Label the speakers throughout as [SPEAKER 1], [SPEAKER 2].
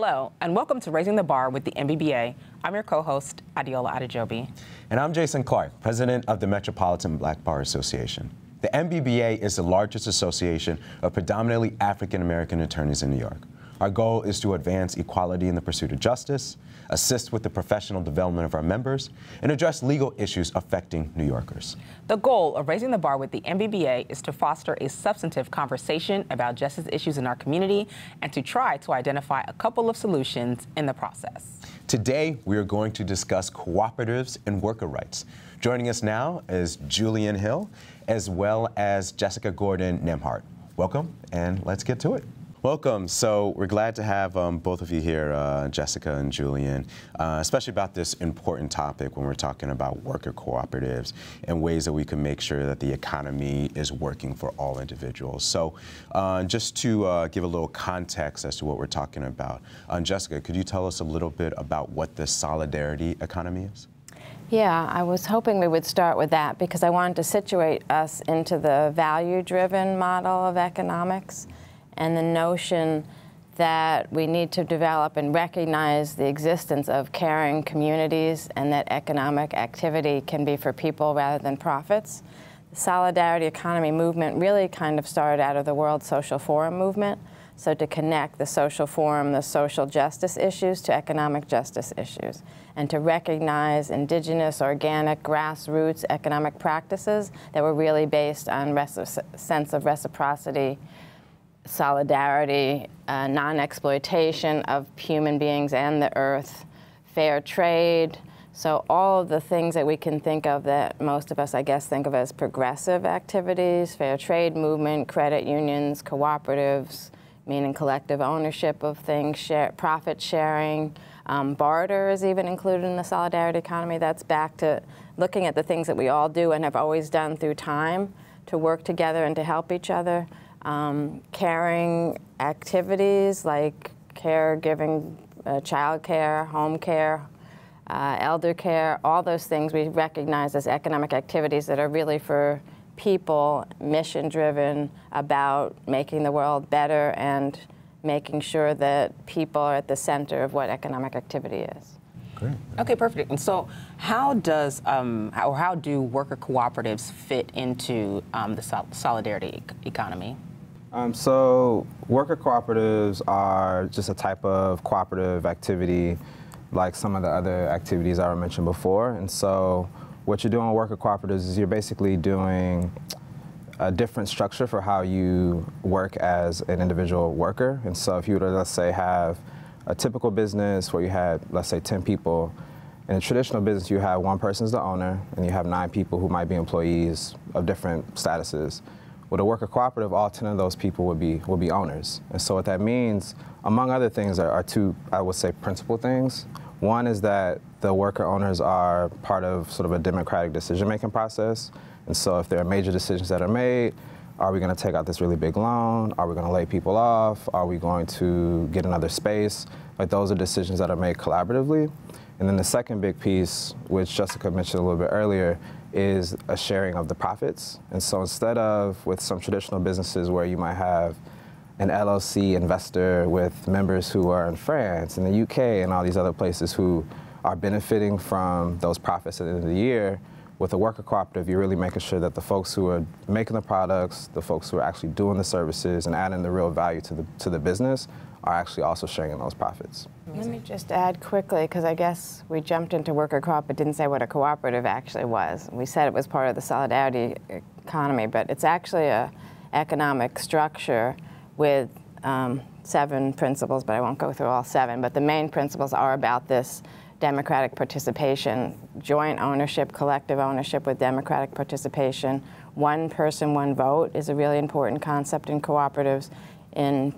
[SPEAKER 1] Hello, and welcome to Raising the Bar with the MBBA. I'm your co-host, Adiola Adejobi.
[SPEAKER 2] And I'm Jason Clark, president of the Metropolitan Black Bar Association. The MBBA is the largest association of predominantly African-American attorneys in New York. Our goal is to advance equality in the pursuit of justice, assist with the professional development of our members, and address legal issues affecting New Yorkers.
[SPEAKER 1] The goal of Raising the Bar with the MBBA is to foster a substantive conversation about justice issues in our community and to try to identify a couple of solutions in the process.
[SPEAKER 2] Today, we are going to discuss cooperatives and worker rights. Joining us now is Julian Hill, as well as Jessica Gordon Nembhard. Welcome, and let's get to it. Welcome. So we're glad to have both of you here, Jessica and Julian, especially about this important topic when we're talking about worker cooperatives and ways that we can make sure that the economy is working for all individuals. So just to give a little context as to what we're talking about, Jessica, could you tell us a little bit about what the solidarity economy is?
[SPEAKER 3] Yeah, I was hoping we would start with that because I wanted to situate us into the value-driven model of economics and the notion that we need to develop and recognize the existence of caring communities and that economic activity can be for people rather than profits. The solidarity economy movement really kind of started out of the World Social Forum movement, so to connect the social forum, the social justice issues to economic justice issues, and to recognize indigenous, organic, grassroots economic practices that were really based on sense of reciprocity, solidarity, non-exploitation of human beings and the earth, fair trade. So all of the things that we can think of that most of us, I guess, think of as progressive activities, fair trade movement, credit unions, cooperatives, meaning collective ownership of things, profit sharing, barter is even included in the solidarity economy. That's back to looking at the things that we all do and have always done through time to work together and to help each other. Caring activities like caregiving, child care, home care, elder care, all those things we recognize as economic activities that are really for people, mission-driven, about making the world better and making sure that people are at the center of what economic activity is.
[SPEAKER 2] Great.
[SPEAKER 1] Okay, perfect. And so how does, how do worker cooperatives fit into the solidarity economy?
[SPEAKER 4] So worker cooperatives are just a type of cooperative activity like some of the other activities I mentioned before. And so what you're doing with worker cooperatives is you're basically doing a different structure for how you work as an individual worker. And so if you were to, let's say, have a typical business where you had, let's say, 10 people, in a traditional business you have one person as the owner and you have 9 people who might be employees of different statuses. With a worker cooperative, all 10 of those people would be owners. And so what that means, among other things, are two, I would say, principal things. One is that the worker owners are part of sort of a democratic decision-making process. And so if there are major decisions that are made, are we going to take out this really big loan? Are we going to lay people off? Are we going to get another space? Like, those are decisions that are made collaboratively. And then the second big piece, which Jessica mentioned a little bit earlier, is a sharing of the profits. And so instead of with some traditional businesses where you might have an LLC investor with members who are in France and the UK and all these other places who are benefiting from those profits at the end of the year, with a worker cooperative, you're really making sure that the folks who are making the products, the folks who are actually doing the services and adding the real value to the business are actually also sharing in those profits.
[SPEAKER 3] Let me just add quickly, because I guess we jumped into worker co-op but didn't say what a cooperative actually was. We said it was part of the solidarity economy, but it's actually a economic structure with 7 principles, but I won't go through all 7. But the main principles are about this democratic participation, joint ownership, collective ownership with democratic participation. One person, one vote is a really important concept in cooperatives. In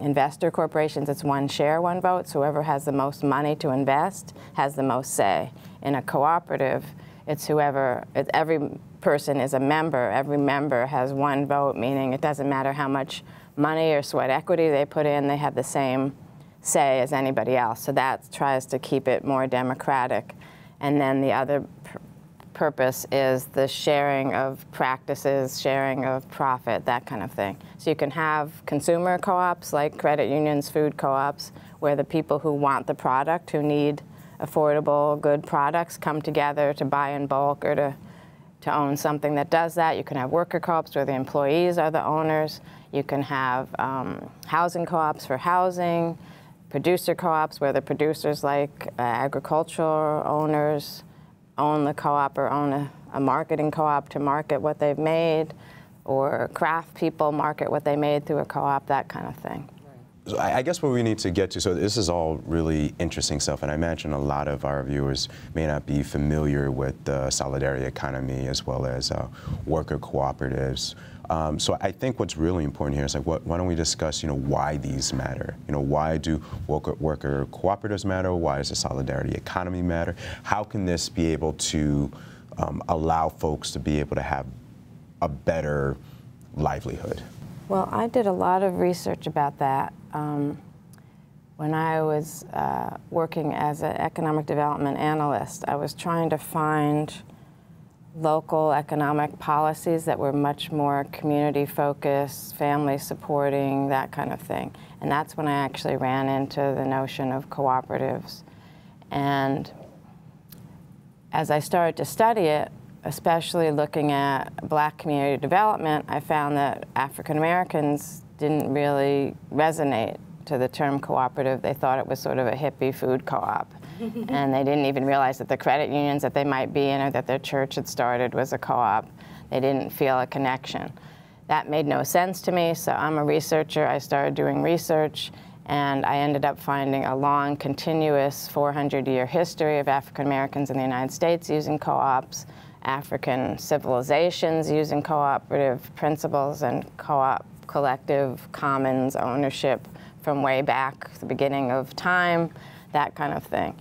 [SPEAKER 3] investor corporations, it's one share, one vote. So whoever has the most money to invest has the most say. In a cooperative, it's every person is a member. Every member has one vote, meaning it doesn't matter how much money or sweat equity they put in, they have the same say as anybody else. So that tries to keep it more democratic. And then the other purpose is the sharing of practices, sharing of profit, that kind of thing. So you can have consumer co-ops like credit unions, food co-ops, where the people who want the product, who need affordable, good products, come together to buy in bulk or to own something that does that. You can have worker co-ops where the employees are the owners. You can have housing co-ops for housing, producer co-ops where the producers like agricultural owners own the co-op or own a marketing co-op to market what they've made, or craft people market what they made through a co-op, that kind of thing.
[SPEAKER 2] So I guess what we need to get to, so this is all really interesting stuff, and I imagine a lot of our viewers may not be familiar with the solidarity economy as well as worker cooperatives. So I think what's really important here is like, why don't we discuss, why these matter? Why do worker cooperatives matter? Why does the solidarity economy matter? How can this be able to allow folks to be able to have a better livelihood?
[SPEAKER 3] Well, I did a lot of research about that. When I was working as an economic development analyst, I was trying to find local economic policies that were much more community-focused, family-supporting, that kind of thing. And that's when I actually ran into the notion of cooperatives. And as I started to study it, especially looking at Black community development, I found that African Americans didn't really resonate to the term cooperative. They thought it was sort of a hippie food co-op. And they didn't even realize that the credit unions that they might be in or that their church had started was a co-op. They didn't feel a connection. That made no sense to me, so I'm a researcher. I started doing research, and I ended up finding a long, continuous 400-year history of African Americans in the United States using co-ops, African civilizations using cooperative principles and co-op collective commons ownership from way back, the beginning of time, that kind of thing.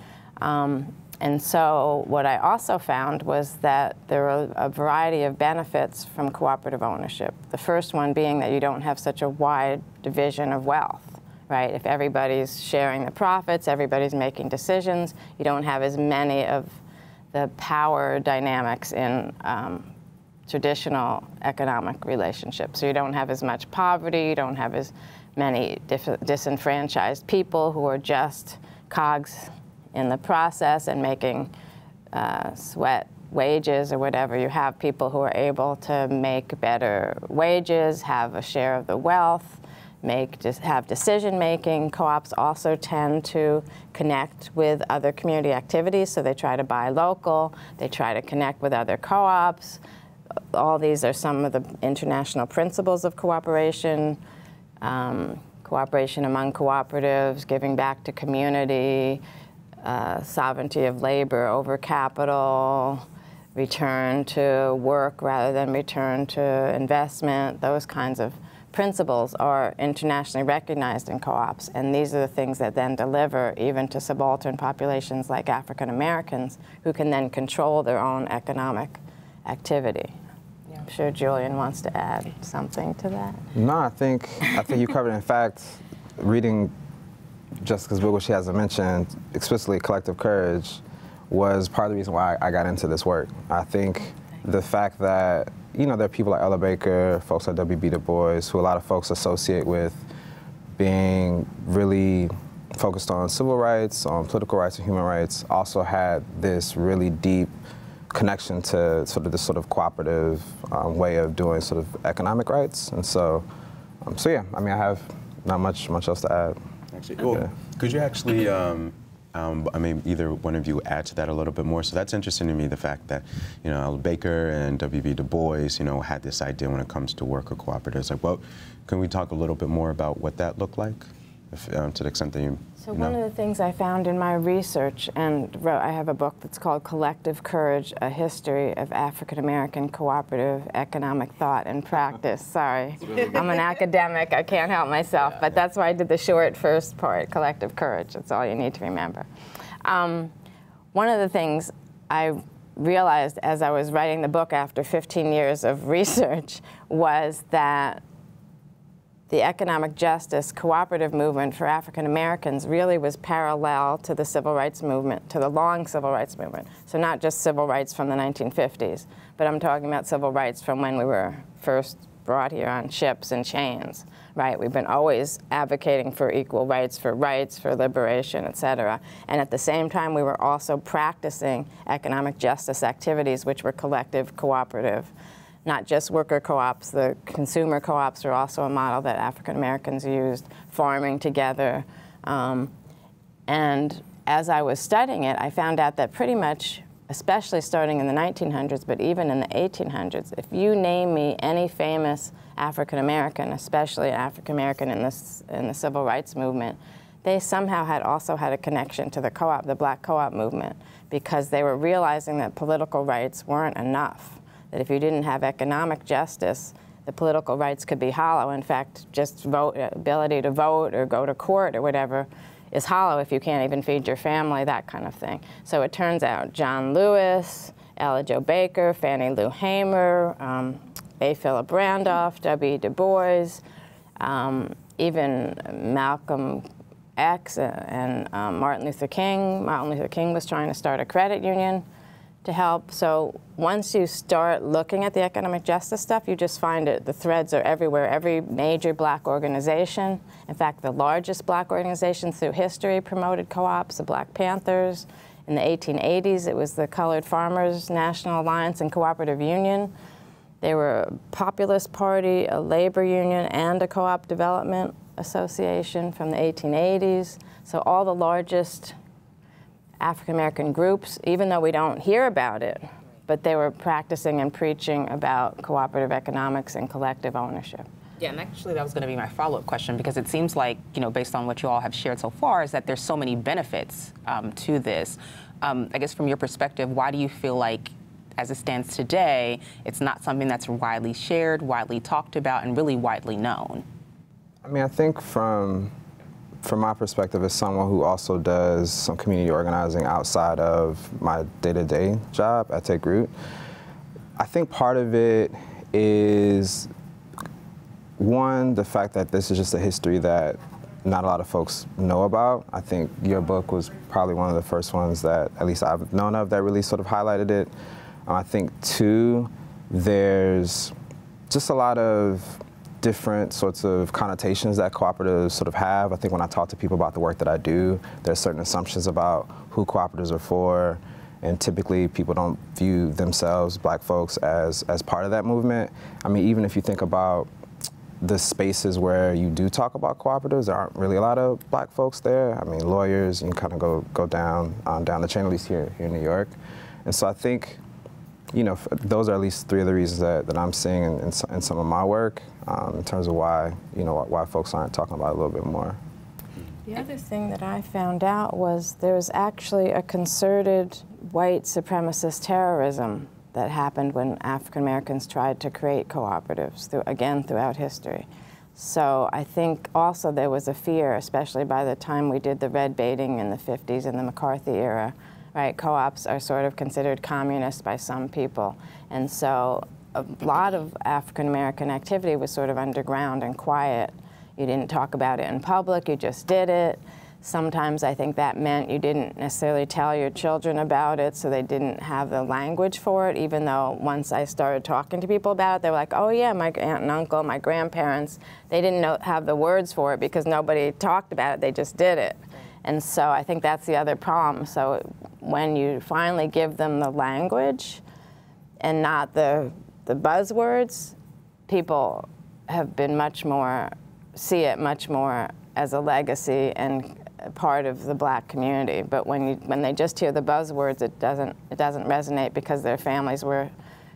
[SPEAKER 3] And so what I also found was that there are a variety of benefits from cooperative ownership. The first one being that you don't have such a wide division of wealth, right? If everybody's sharing the profits, everybody's making decisions, you don't have as many of the power dynamics in traditional economic relationships. So you don't have as much poverty, you don't have as many disenfranchised people who are just cogs in the process and making sweat wages or whatever. You have people who are able to make better wages, have a share of the wealth, have decision-making. Co-ops also tend to connect with other community activities, so they try to buy local, they try to connect with other co-ops. All these are some of the international principles of cooperation. Cooperation among cooperatives, giving back to community, sovereignty of labor over capital, return to work rather than return to investment. Those kinds of principles are internationally recognized in co-ops, and these are the things that then deliver even to subaltern populations like African Americans, who can then control their own economic activity. Yeah. I'm sure Julian wants to add something to that.
[SPEAKER 4] No, I think you covered it. In fact, reading Jessica's book, which she hasn't mentioned, explicitly Collective Courage, was part of the reason why I got into this work. I think the fact that, there are people like Ella Baker, folks like W.B. Du Bois, who a lot of folks associate with being really focused on civil rights, on political rights and human rights, also had this really deep connection to sort of this sort of cooperative way of doing sort of economic rights. And so yeah, I mean, I have not much else to add.
[SPEAKER 2] Actually, well, yeah. Could you actually, I mean, either one of you add to that a little bit more? So that's interesting to me, the fact that, Ella Baker and W.B. Du Bois, had this idea when it comes to worker cooperatives. Like, well, can we talk a little bit more about what that looked like, to the extent that you
[SPEAKER 3] So one of the things I found in my research, and I have a book that's called Collective Courage, A History of African American Cooperative Economic Thought and Practice. Sorry, I'm an academic, I can't help myself, but that's why I did the short first part, Collective Courage. That's all you need to remember. One of the things I realized as I was writing the book after 15 years of research was that the economic justice cooperative movement for African Americans really was parallel to the civil rights movement, to the long civil rights movement. So not just civil rights from the 1950s, but I'm talking about civil rights from when we were first brought here on ships and chains, right? We've been always advocating for equal rights, for liberation, et cetera. And at the same time, we were also practicing economic justice activities, which were collective, cooperative. Not just worker co-ops, the consumer co-ops are also a model that African Americans used, farming together. And as I was studying it, I found out that pretty much, especially starting in the 1900s, but even in the 1800s, if you name me any famous African American, especially African American in the civil rights movement, they somehow also had a connection to the co-op, the black co-op movement, because they were realizing that political rights weren't enough. That if you didn't have economic justice, the political rights could be hollow. In fact, just ability to vote or go to court or whatever is hollow if you can't even feed your family, that kind of thing. So it turns out John Lewis, Ella Jo Baker, Fannie Lou Hamer, A. Philip Randolph, W. Du Bois, even Malcolm X and Martin Luther King. Martin Luther King was trying to start a credit union to help. So once you start looking at the economic justice stuff, you just find it, the threads are everywhere. Every major black organization, in fact, the largest black organization through history promoted co-ops, the Black Panthers. In the 1880s, it was the Colored Farmers National Alliance and Cooperative Union. They were a populist party, a labor union, and a co-op development association from the 1880s. So all the largest African-American groups, even though we don't hear about it, but they were practicing and preaching about cooperative economics and collective ownership.
[SPEAKER 1] Yeah, and actually that was going to be my follow-up question, because it seems like, based on what you all have shared so far, is that there's so many benefits to this. I guess from your perspective, why do you feel like, as it stands today, it's not something that's widely shared, widely talked about, and really widely known?
[SPEAKER 4] I mean, I think from my perspective as someone who also does some community organizing outside of my day-to-day job at Take Root, I think part of it is, one, the fact that this is just a history that not a lot of folks know about. I think your book was probably one of the first ones that at least I've known of that really sort of highlighted it. I think, two, there's just a lot of different sorts of connotations that cooperatives sort of have. I think when I talk to people about the work that I do, there's certain assumptions about who cooperatives are for, and typically people don't view themselves, black folks, as part of that movement. I mean, even if you think about the spaces where you do talk about cooperatives, there aren't really a lot of black folks there. I mean, lawyers, you can kind of go down the chain, at least here in New York. And so I think, those are at least three of the reasons that I'm seeing in some of my work in terms of why, why folks aren't talking about it a little bit more.
[SPEAKER 3] The other thing that I found out was there was actually a concerted white supremacist terrorism that happened when African Americans tried to create cooperatives, throughout history. So I think also there was a fear, especially by the time we did the red baiting in the 50s and the McCarthy era, right? Co-ops are sort of considered communist by some people. And so a lot of African American activity was sort of underground and quiet. You didn't talk about it in public, you just did it. Sometimes I think that meant you didn't necessarily tell your children about it, so they didn't have the language for it, even though once I started talking to people about it, they were like, oh yeah, my aunt and uncle, my grandparents, they didn't have the words for it because nobody talked about it, they just did it. And so I think that's the other problem. So when you finally give them the language and not the buzzwords, people have been see it much more as a legacy and part of the black community. But when they just hear the buzzwords, it doesn't resonate because their families were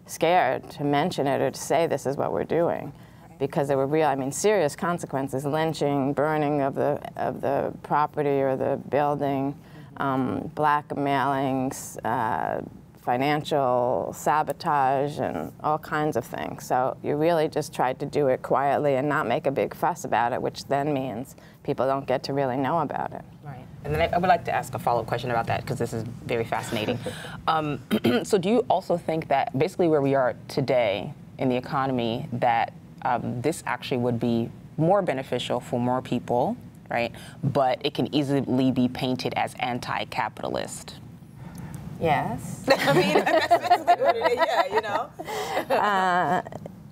[SPEAKER 3] scared to mention it or to say this is what we're doing. Because there were real, serious consequences: lynching, burning of the property or the building, blackmailings, financial sabotage, and all kinds of things. So you really just tried to do it quietly and not make a big fuss about it, which then means people don't get to really know about it.
[SPEAKER 1] Right. And then I would like to ask a follow-up question about that, because this is very fascinating. So do you also think that basically where we are today in the economy, that this actually would be more beneficial for more people, right? But it can easily be painted as anti-capitalist.
[SPEAKER 3] Yes.
[SPEAKER 1] I mean, that's what it is, yeah, you know?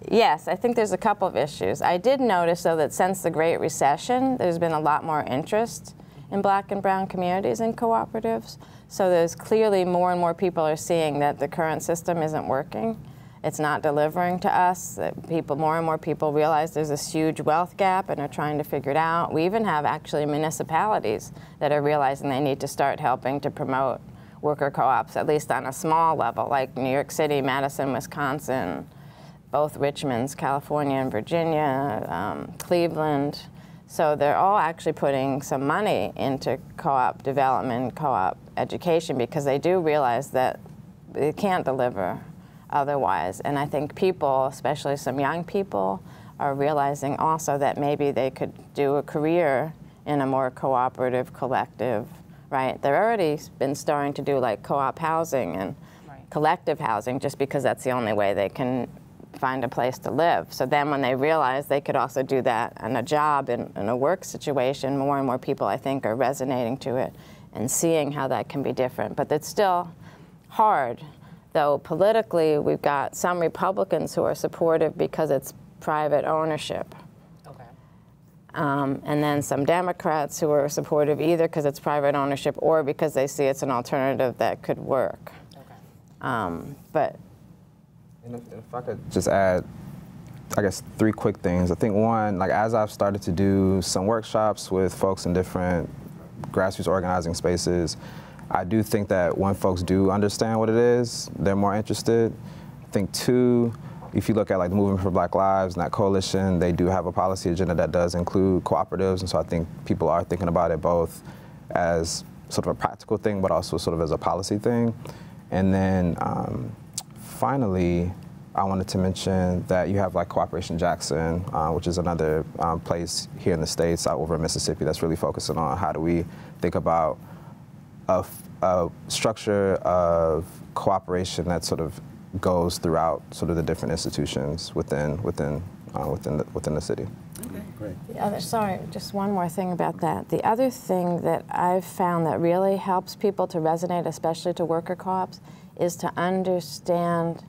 [SPEAKER 3] Yes, I think there's a couple of issues. I did notice, though, that since the Great Recession, there's been a lot more interest in Black and brown communities in cooperatives. So there's clearly more and more people are seeing that the current system isn't working. It's not delivering to us. That more and more people realize there's this huge wealth gap and are trying to figure it out. We even have actually municipalities that are realizing they need to start helping to promote worker co-ops, at least on a small level, like New York City, Madison, Wisconsin, both Richmonds, California and Virginia, Cleveland. So they're all actually putting some money into co-op development, co-op education, because they do realize that they can't deliver otherwise. And I think people, especially some young people, are realizing also that maybe they could do a career in a more cooperative, collective, right? They've already been starting to do like co-op housing and collective housing just because that's the only way they can find a place to live. So then when they realize they could also do that in a job, in a work situation, more and more people, I think, are resonating to it and seeing how that can be different. But it's still hard, though politically we've got some Republicans who are supportive because it's private ownership.
[SPEAKER 1] Okay.
[SPEAKER 3] And then some Democrats who are supportive either because it's private ownership or because they see it's an alternative that could work.
[SPEAKER 1] Okay.
[SPEAKER 3] But
[SPEAKER 4] And if I could just add, I guess, 3 quick things. I think one, like as I've started to do some workshops with folks in different grassroots organizing spaces, I do think that when folks do understand what it is, they're more interested. I think 2, if you look at like the Movement for Black Lives and that coalition, they do have a policy agenda that does include cooperatives, and so I think people are thinking about it both as sort of a practical thing, but also sort of as a policy thing. And then finally, I wanted to mention that you have like Cooperation Jackson, which is another place here in the States, out over in Mississippi, that's really focusing on how do we think about a structure of cooperation that sort of goes throughout sort of the different institutions within the city.
[SPEAKER 2] Okay, great.
[SPEAKER 3] the other, sorry, just one more thing about that. The other thing that I've found that really helps people to resonate, especially to worker co-ops, is to understand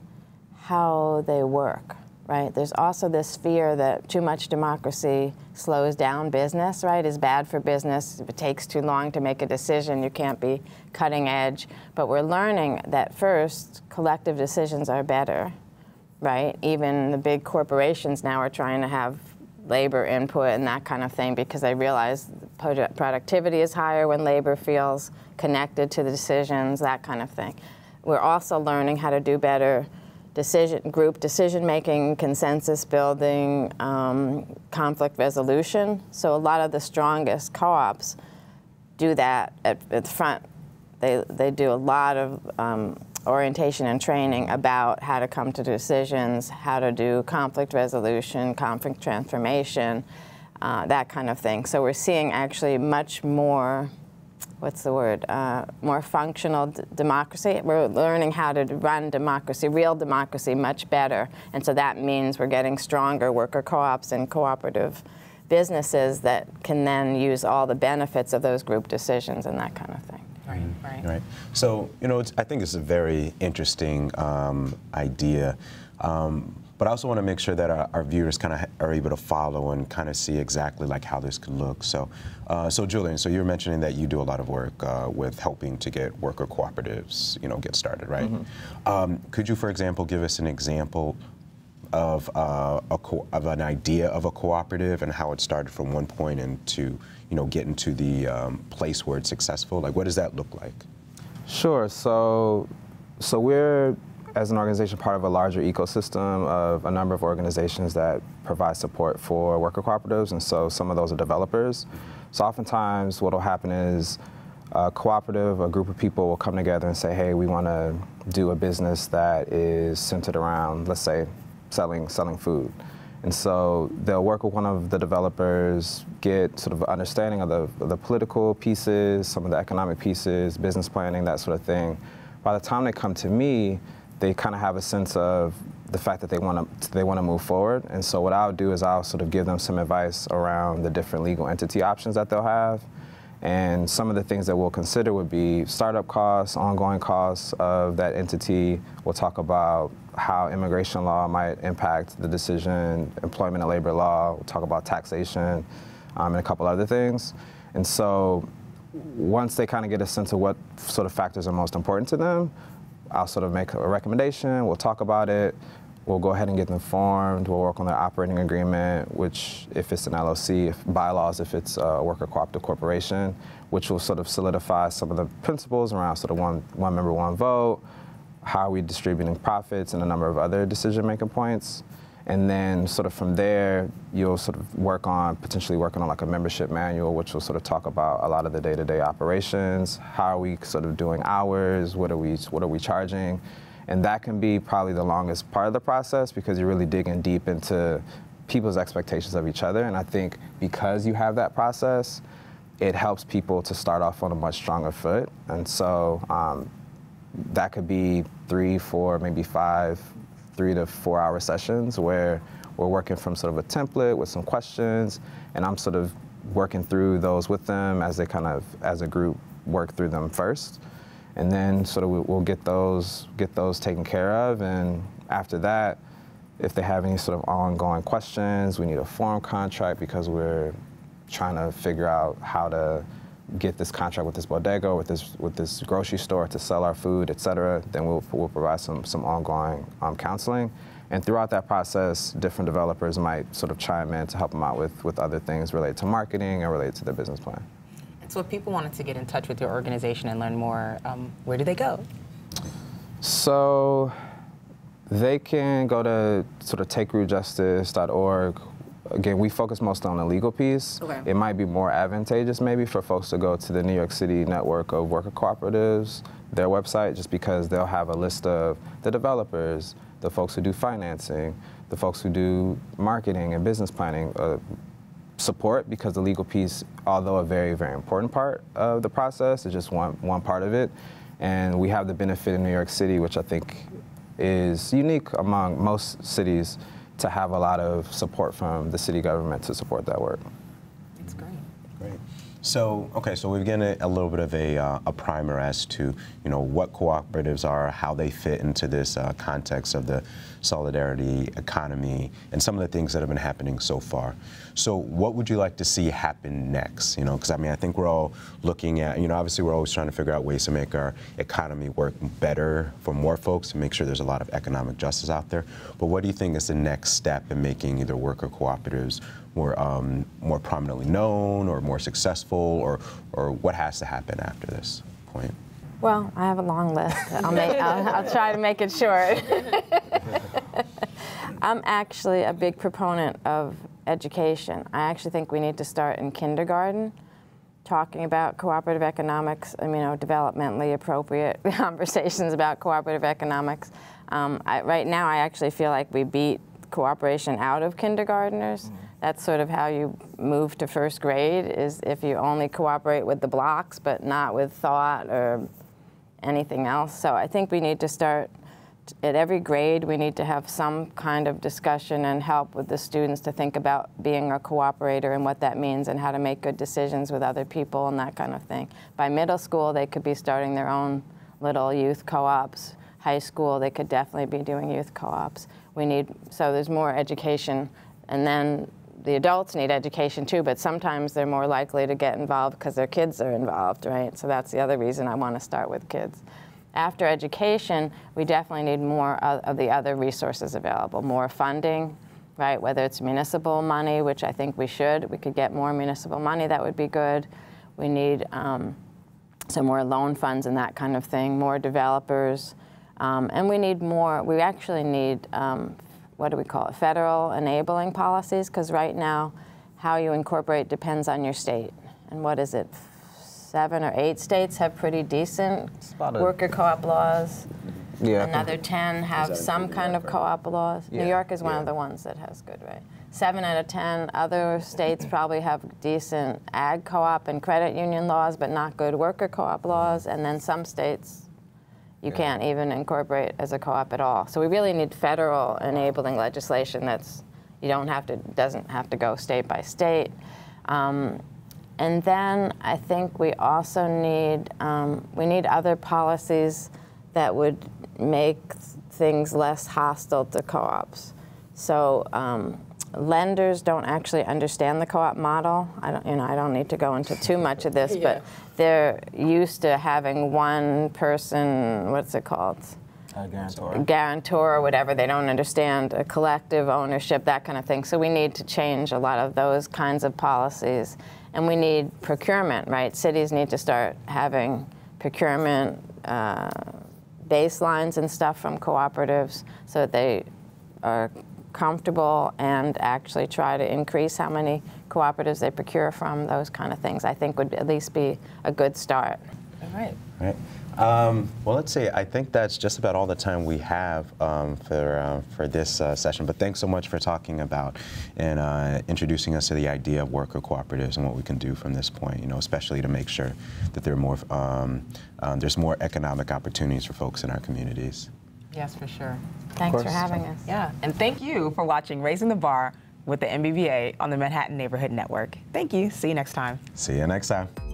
[SPEAKER 3] how they work, right? There's also this fear that too much democracy slows down business, right? Is bad for business. If it takes too long to make a decision, you can't be cutting edge. But we're learning that first, collective decisions are better, right? Even the big corporations now are trying to have labor input and that kind of thing because they realize productivity is higher when labor feels connected to the decisions, that kind of thing. We're also learning how to do better group decision-making, consensus building, conflict resolution. So a lot of the strongest co-ops do that at the front. They do a lot of orientation and training about how to come to decisions, how to do conflict resolution, conflict transformation, that kind of thing. So we're seeing actually much more, what's the word, more functional democracy. We're learning how to run democracy, real democracy, much better. And so that means we're getting stronger worker co-ops and cooperative businesses that can then use all the benefits of those group decisions and that kind of thing.
[SPEAKER 1] Right, right.
[SPEAKER 2] Right. So, you know, I think it's a very interesting idea. But I also want to make sure that our viewers kind of are able to follow and kind of see exactly like how this could look. So, so Julian, so you're mentioning that you do a lot of work with helping to get worker cooperatives, you know, get started, right? Mm-hmm. Could you, for example, give us an example of an idea of a cooperative and how it started from one point into, you know, getting to the place where it's successful? Like, what does that look like?
[SPEAKER 4] Sure. So we're, as an organization, part of a larger ecosystem of a number of organizations that provide support for worker cooperatives, and so some of those are developers. So oftentimes what will happen is a cooperative, a group of people will come together and say, hey, we want to do a business that is centered around, let's say, selling food. And so they'll work with one of the developers, get sort of understanding of the political pieces, some of the economic pieces, business planning, that sort of thing. By the time they come to me, they kind of have a sense of the fact that they want to move forward. And so what I'll do is I'll sort of give them some advice around the different legal entity options that they'll have. And some of the things that we'll consider would be startup costs, ongoing costs of that entity. We'll talk about how immigration law might impact the decision, employment and labor law. We'll talk about taxation, and a couple other things. And so once they kind of get a sense of what sort of factors are most important to them, I'll sort of make a recommendation, we'll talk about it, we'll go ahead and get them formed, we'll work on their operating agreement, which if it's an LLC, if bylaws, if it's a worker cooperative corporation, which will sort of solidify some of the principles around sort of one member, one vote, how are we distributing profits, and a number of other decision-making points. And then sort of from there, you'll sort of potentially working on like a membership manual, which will sort of talk about a lot of the day-to-day operations. How are we sort of doing hours? What are we charging? And that can be probably the longest part of the process because you're really digging deep into people's expectations of each other. And I think because you have that process, it helps people to start off on a much stronger foot. And so that could be 3, 4, maybe 5, 3 to 4 hour sessions where we're working from sort of a template with some questions, and I'm sort of working through those with them as they kind of, as a group, work through them first. And then sort of we'll get those taken care of, and after that, if they have any sort of ongoing questions, we need a form contract because we're trying to figure out how to get this contract with this bodega, with this grocery store to sell our food, et cetera. Then we'll provide some ongoing counseling. And throughout that process, different developers might sort of chime in to help them out with other things related to marketing and related to their business plan.
[SPEAKER 1] And so if people wanted to get in touch with your organization and learn more, where do they go?
[SPEAKER 4] So they can go to sort of takerootjustice.org. Again, we focus most on the legal piece.
[SPEAKER 1] Okay.
[SPEAKER 4] It might be more advantageous maybe for folks to go to the New York City network of worker cooperatives, their website, just because they'll have a list of the developers, the folks who do financing, the folks who do marketing and business planning, support, because the legal piece, although a very, very important part of the process, is just one part of it. And we have the benefit in New York City, which I think is unique among most cities, to have a lot of support from the city government to support that work.
[SPEAKER 1] That's great.
[SPEAKER 2] Great. So, okay, so we've given a little bit of a primer as to, what cooperatives are, how they fit into this context of the solidarity economy, and some of the things that have been happening so far. So what would you like to see happen next? Because I think we're all looking at, obviously we're always trying to figure out ways to make our economy work better for more folks, to make sure there's a lot of economic justice out there. But what do you think is the next step in making either worker cooperatives more prominently known or more successful, or what has to happen after this point?
[SPEAKER 3] Well, I have a long list. I'll try to make it short. I'm actually a big proponent of education. I actually think we need to start in kindergarten, talking about cooperative economics, developmentally appropriate conversations about cooperative economics. Right now, I actually feel like we beat cooperation out of kindergartners. Mm-hmm. That's sort of how you move to first grade, is if you only cooperate with the blocks, but not with thought or anything else. So I think we need to start at every grade. We need to have some kind of discussion and help with the students to think about being a cooperator and what that means and how to make good decisions with other people and that kind of thing. By middle school, they could be starting their own little youth co-ops. High school, they could definitely be doing youth co-ops. So there's more education, and then the adults need education too, but sometimes they're more likely to get involved because their kids are involved, right? So that's the other reason I want to start with kids. After education, we definitely need more of the other resources available, more funding, right? Whether it's municipal money, which I think we could get more municipal money, that would be good. We need some more loan funds and that kind of thing, more developers, and we actually need, what do we call it, federal enabling policies, because right now how you incorporate depends on your state. And what is it, 7 or 8 states have pretty decent worker co-op laws. Yeah. Another 10 have some kind of co-op laws. Yeah. New York is one of the ones that has good, right? 7 out of 10 other states probably have decent ag co-op and credit union laws, but not good worker co-op laws. And then some states, You can't even incorporate as a co-op at all. So we really need federal enabling legislation that's, doesn't have to go state by state. And then I think we also need, we need other policies that would make things less hostile to co-ops. So lenders don't actually understand the co-op model. I don't need to go into too much of this, but they're used to having one person, what's it called? Guarantor or whatever. They don't understand a collective ownership, that kind of thing. So we need to change a lot of those kinds of policies. And we need procurement, right? Cities need to start having procurement baselines and stuff from cooperatives so that they are comfortable and actually try to increase how many cooperatives they procure from, those kind of things, I think would at least be a good start.
[SPEAKER 1] All right.
[SPEAKER 2] Right. Well, let's see. I think that's just about all the time we have for this session. But thanks so much for talking about and introducing us to the idea of worker cooperatives and what we can do from this point. Especially to make sure that there are more, there's more economic opportunities for folks in our communities.
[SPEAKER 1] Yes, for sure.
[SPEAKER 3] Thanks for having us.
[SPEAKER 1] Yeah, and thank you for watching Raising the Bar with the NBBA on the Manhattan Neighborhood Network. Thank you. See you next time.
[SPEAKER 2] See you next time.